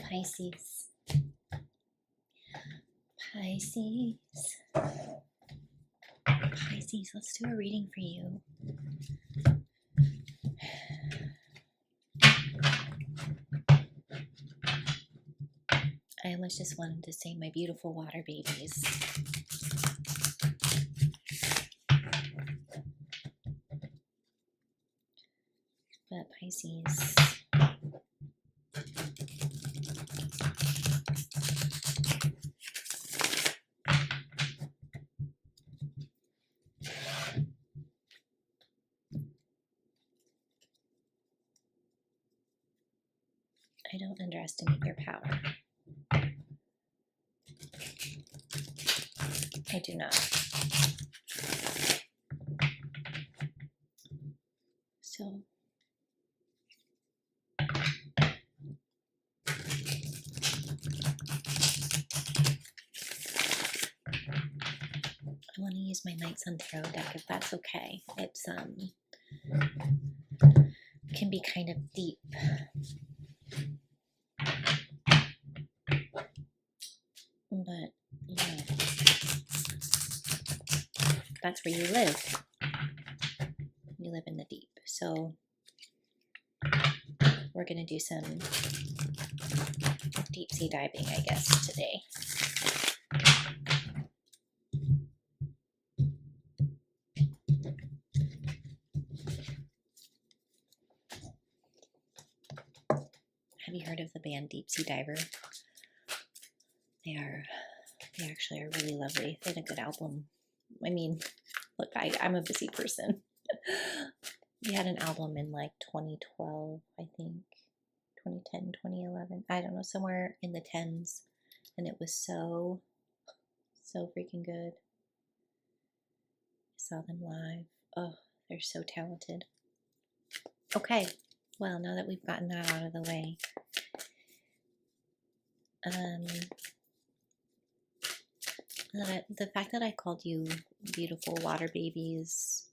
Pisces. Pisces. Pisces, let's do a reading for you. I almost just wanted to say my beautiful water babies. But Pisces, I don't underestimate your power. I do not. So, I want to use my Knights on Tarot deck if that's okay. It's can be kind of deep. But, you know, that's where you live. You live in the deep. So we're going to do some deep sea diving, I guess, today. Have you heard of the band Deep Sea Diver? They actually are really lovely. They had a good album. I mean, look, I'm a busy person. They had an album in like 2012, I think, 2010, 2011. I don't know, somewhere in the 10s. And it was so freaking good. I saw them live. Oh, they're so talented. Okay, well, now that we've gotten that out of the way, the fact that I called you beautiful water babies,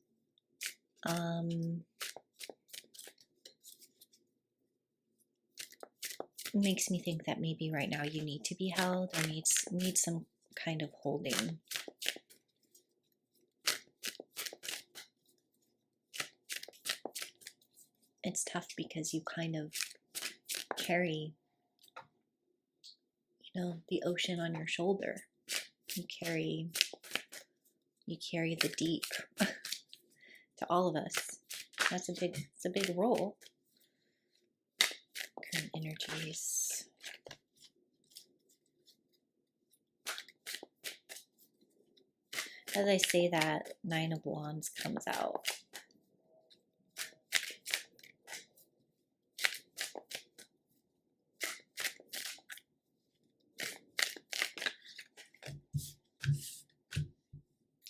makes me think that maybe right now you need to be held or need some kind of holding. It's tough because you kind of carry, you know, the ocean on your shoulder. You carry the deep to all of us. It's a big role. Current energies. As I say that, Nine of Wands comes out.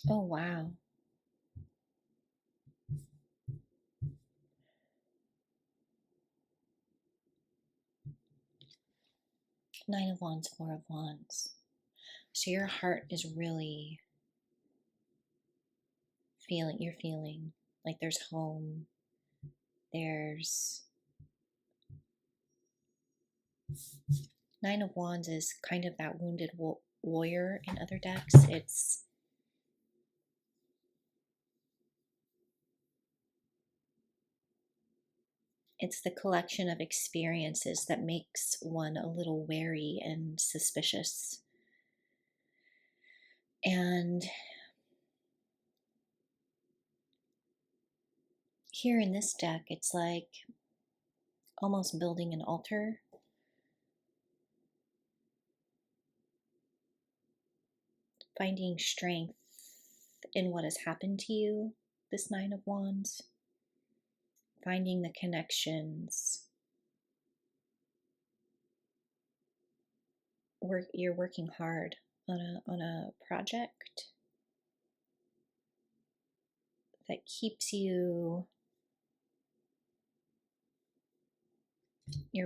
Oh, wow. Nine of Wands, Four of Wands. So your heart is really you're feeling like there's home. There's Nine of Wands is kind of that wounded warrior in other decks. It's the collection of experiences that makes one a little wary and suspicious. And here in this deck, it's like almost building an altar. Finding strength in what has happened to you, this Nine of Wands. Finding the connections. You're working hard on a project that keeps your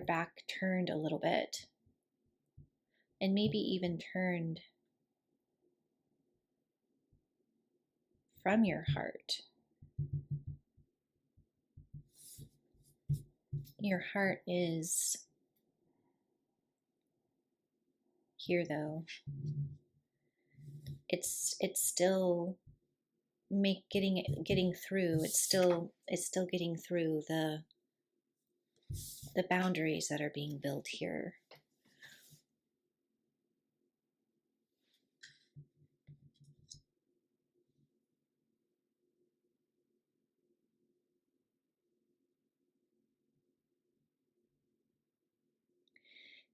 back turned a little bit, and maybe even turned from your heart. Your heart is Here though, it's still getting through. It's still getting through the boundaries that are being built here.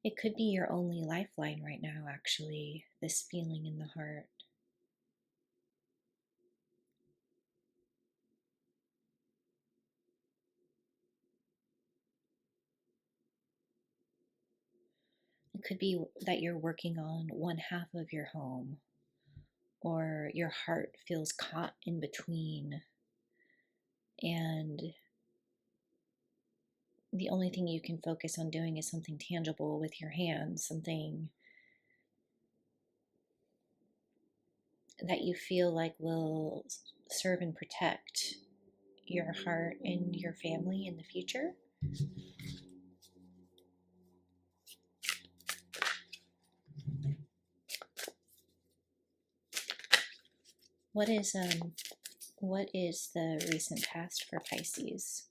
It could be your only lifeline right now, actually, this feeling in the heart. It could be that you're working on one half of your home, or your heart feels caught in between, and the only thing you can focus on doing is something tangible with your hands, something that you feel like will serve and protect your heart and your family in the future. What is the recent past for Pisces?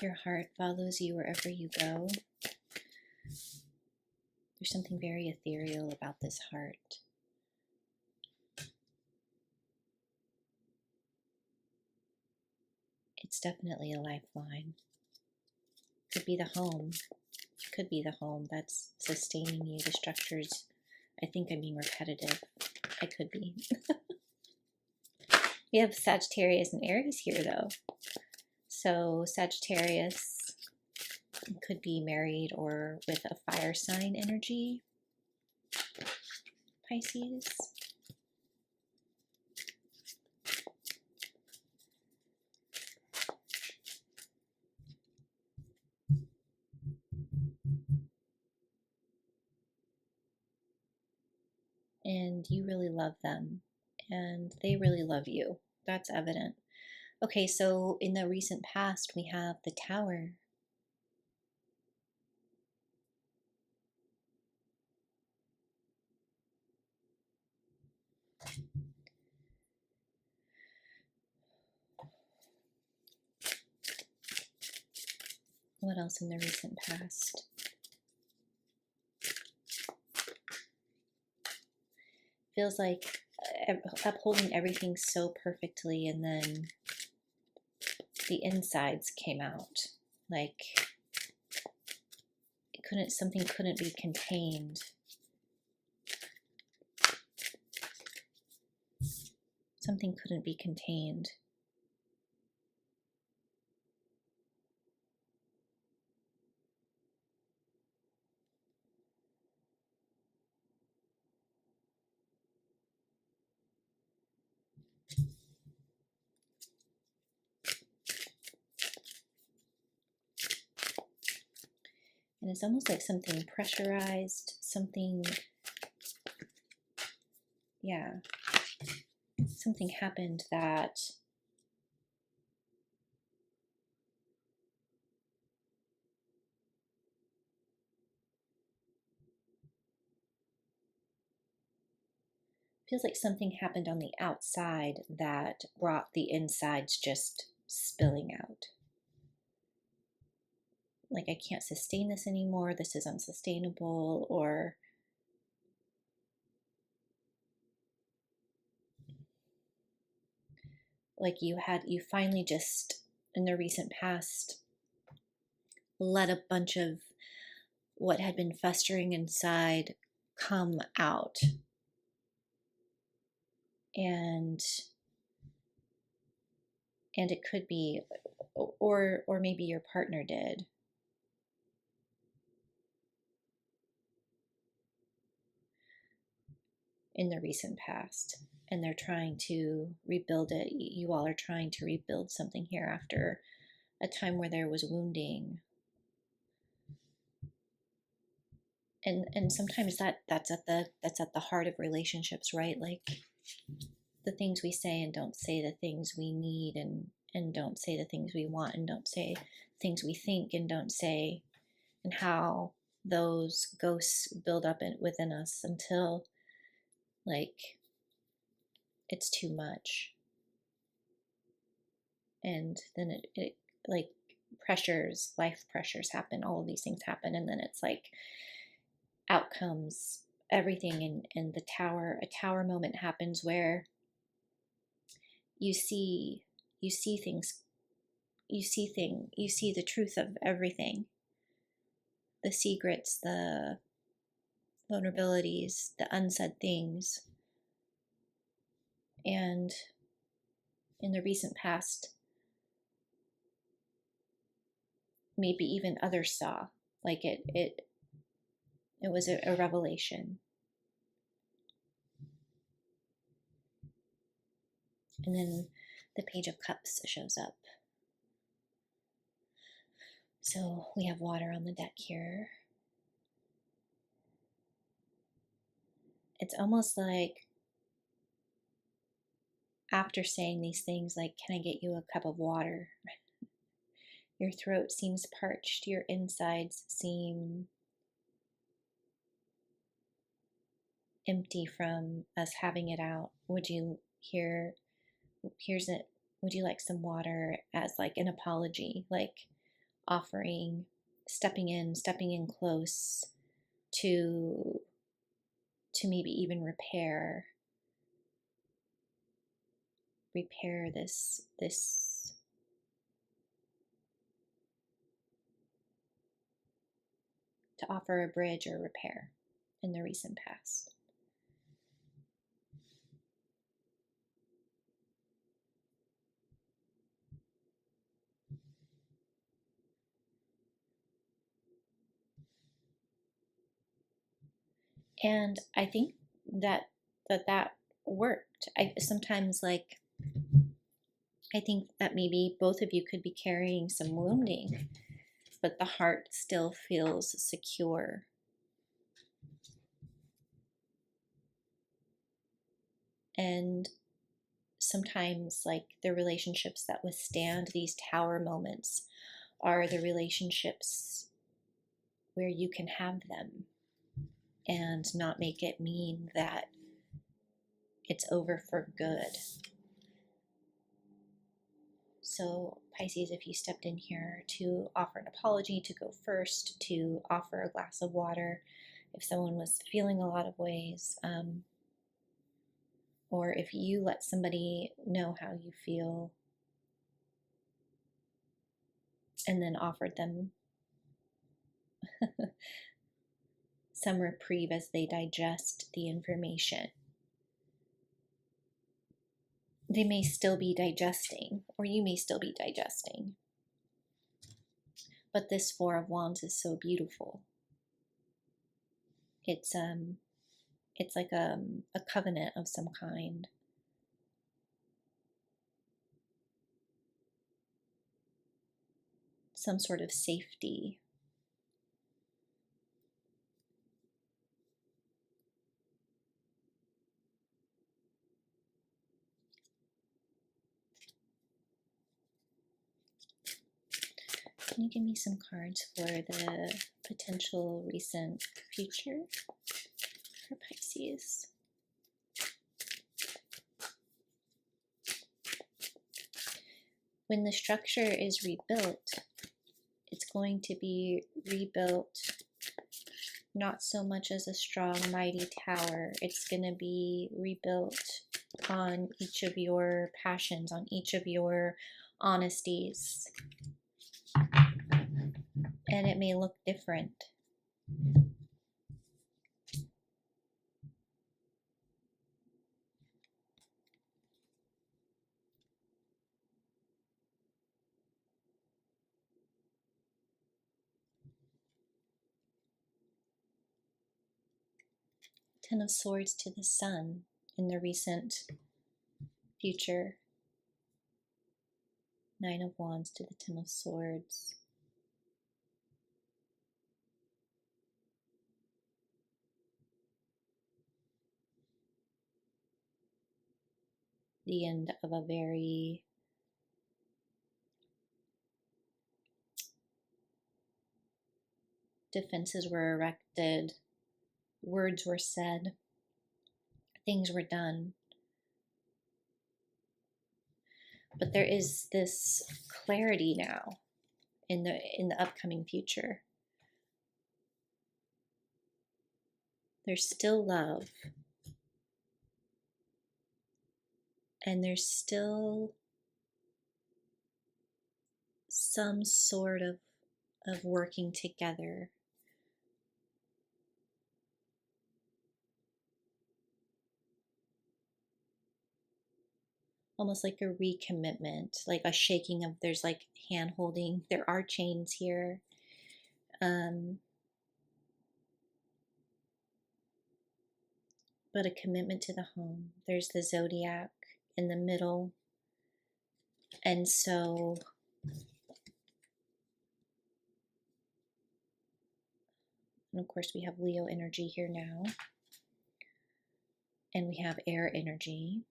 Your heart follows you wherever you go. There's something very ethereal about this heart. It's definitely a lifeline. Could be the home. Could be the home that's sustaining you. The structures, I think I'm being repetitive. I could be. We have Sagittarius and Aries here though. So Sagittarius could be married or with a fire sign energy. Pisces. And you really love them, and they really love you. That's evident. Okay, so in the recent past, we have the Tower. What else in the recent past? Feels like upholding everything so perfectly, and then the insides came out. Like something couldn't be contained. Something couldn't be contained. And it's almost like something pressurized, something, yeah, something happened that feels like something happened on the outside that brought the insides just spilling out. Like, I can't sustain this anymore, this is unsustainable, or like you finally just, in the recent past, let a bunch of what had been festering inside come out. And it could be, or maybe your partner did. In the recent past. and they're trying to rebuild it. You all are trying to rebuild something here after a time where there was wounding. And sometimes that's at the heart of relationships, right? Like the things we say and don't say the things we need, and don't say the things we want, and don't say things we think and don't say, and how those ghosts build up within us until like it's too much, and then it like life pressures happen, all of these things happen, and then it's like out comes everything, and a tower moment happens where you see things, you see the truth of everything, the secrets, the vulnerabilities, the unsaid things. And in the recent past, maybe even others saw, like it was a revelation. And then the Page of Cups shows up. So we have water on the deck here. It's almost like after saying these things, like, can I get you a cup of water? Your throat seems parched, your insides seem empty from us having it out. Would you here's it, would you like some water, as like an apology, like offering, stepping in close to maybe even repair this to offer a bridge or repair in the recent past. And I think that worked. I sometimes like I think that maybe both of you could be carrying some wounding, but the heart still feels secure. And sometimes, like, the relationships that withstand these tower moments are the relationships where you can have them and not make it mean that it's over for good. So, Pisces, if you stepped in here to offer an apology, to go first, to offer a glass of water, if someone was feeling a lot of ways, or if you let somebody know how you feel and then offered them some reprieve as they digest the information. They may still be digesting, or you may still be digesting. But this Four of Wands is so beautiful. It's like a covenant of some kind. Some sort of safety. Can you give me some cards for the potential recent future for Pisces? When the structure is rebuilt, it's going to be rebuilt not so much as a strong, mighty tower. It's going to be rebuilt on each of your passions, on each of your honesties. And it may look different. Ten of Swords to the Sun. in the recent future. Nine of Wands to the Ten of Swords. The end of a very defenses were erected, words were said, things were done. But there is this clarity now in the upcoming future. There's still love. And there's still some sort of working together. Almost like a recommitment, like a shaking of, there's like hand holding. There are chains here. But a commitment to the home. There's the zodiac in the middle. And so and of course we have Leo energy here now. And we have air energy.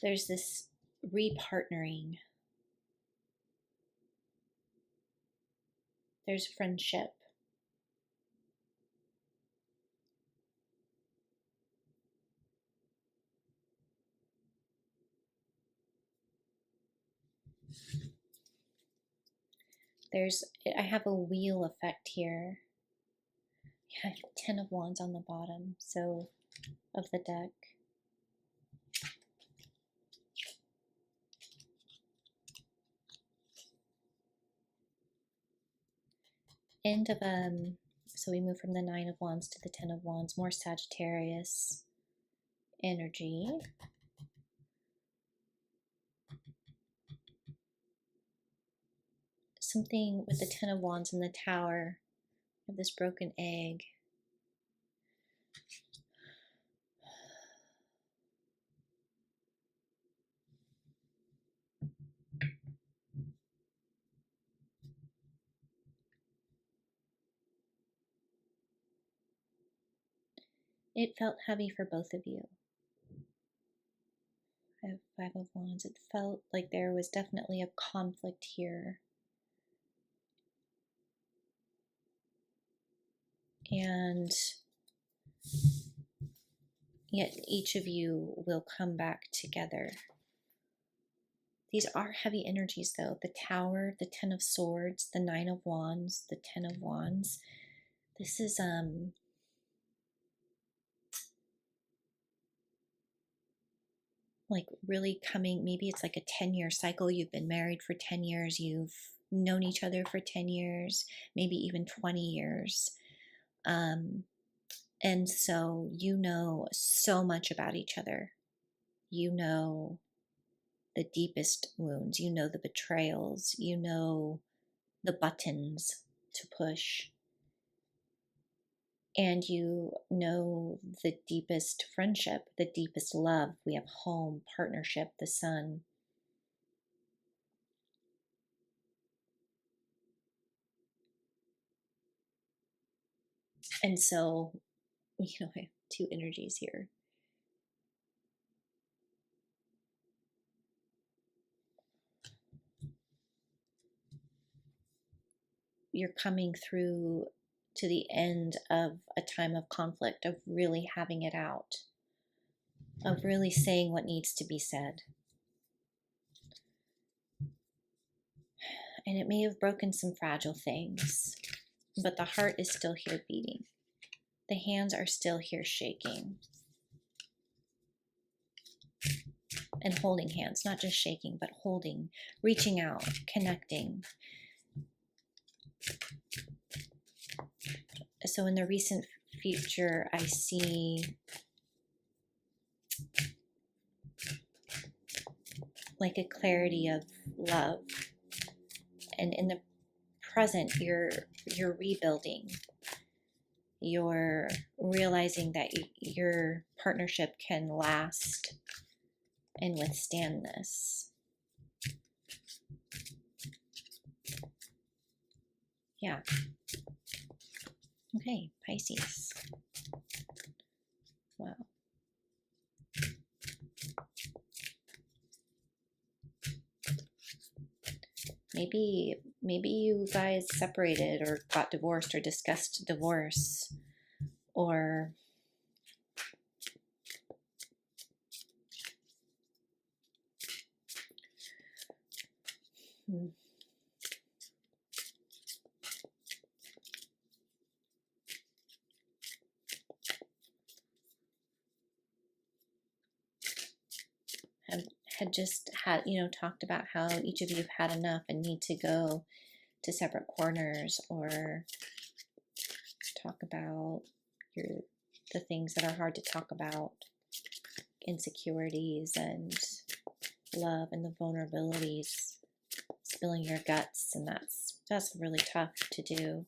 There's this repartnering. There's friendship. I have a wheel effect here. Yeah, 10 of Wands on the bottom, so of the deck. End of so we move from the 9 of Wands to the 10 of Wands, more Sagittarius energy. Something with the 10 of Wands in the Tower of this broken egg. It felt heavy for both of you. I have 5 of Wands. It felt like there was definitely a conflict here. And yet each of you will come back together. These are heavy energies though. The Tower, the 10 of Swords, the 9 of Wands, the 10 of Wands. This is like really coming, maybe it's like a 10-year cycle. You've been married for 10 years. You've known each other for 10 years, maybe even 20 years. And so you know so much about each other. You know the deepest wounds. You know the betrayals. You know the buttons to push. And you know the deepest friendship, the deepest love. We have home, partnership, the sun. And so, I have two energies here. You're coming through to the end of a time of conflict, of really having it out, of really saying what needs to be said. And it may have broken some fragile things, but the heart is still here beating. The hands are still here shaking. And holding hands, not just shaking, but holding, reaching out, connecting. So in the recent future, I see like a clarity of love. And in the present, you're rebuilding. You're realizing that your partnership can last and withstand this. Yeah. Okay, Pisces. Wow. Maybe you guys separated or got divorced or discussed divorce, or had just had, talked about how each of you have had enough and need to go to separate corners, or talk about the things that are hard to talk about, insecurities and love and the vulnerabilities, spilling your guts, and that's really tough to do.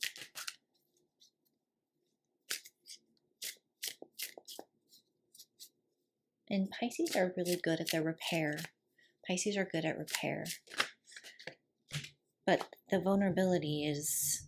And Pisces are really good at their repair. Pisces are good at repair. But the vulnerability is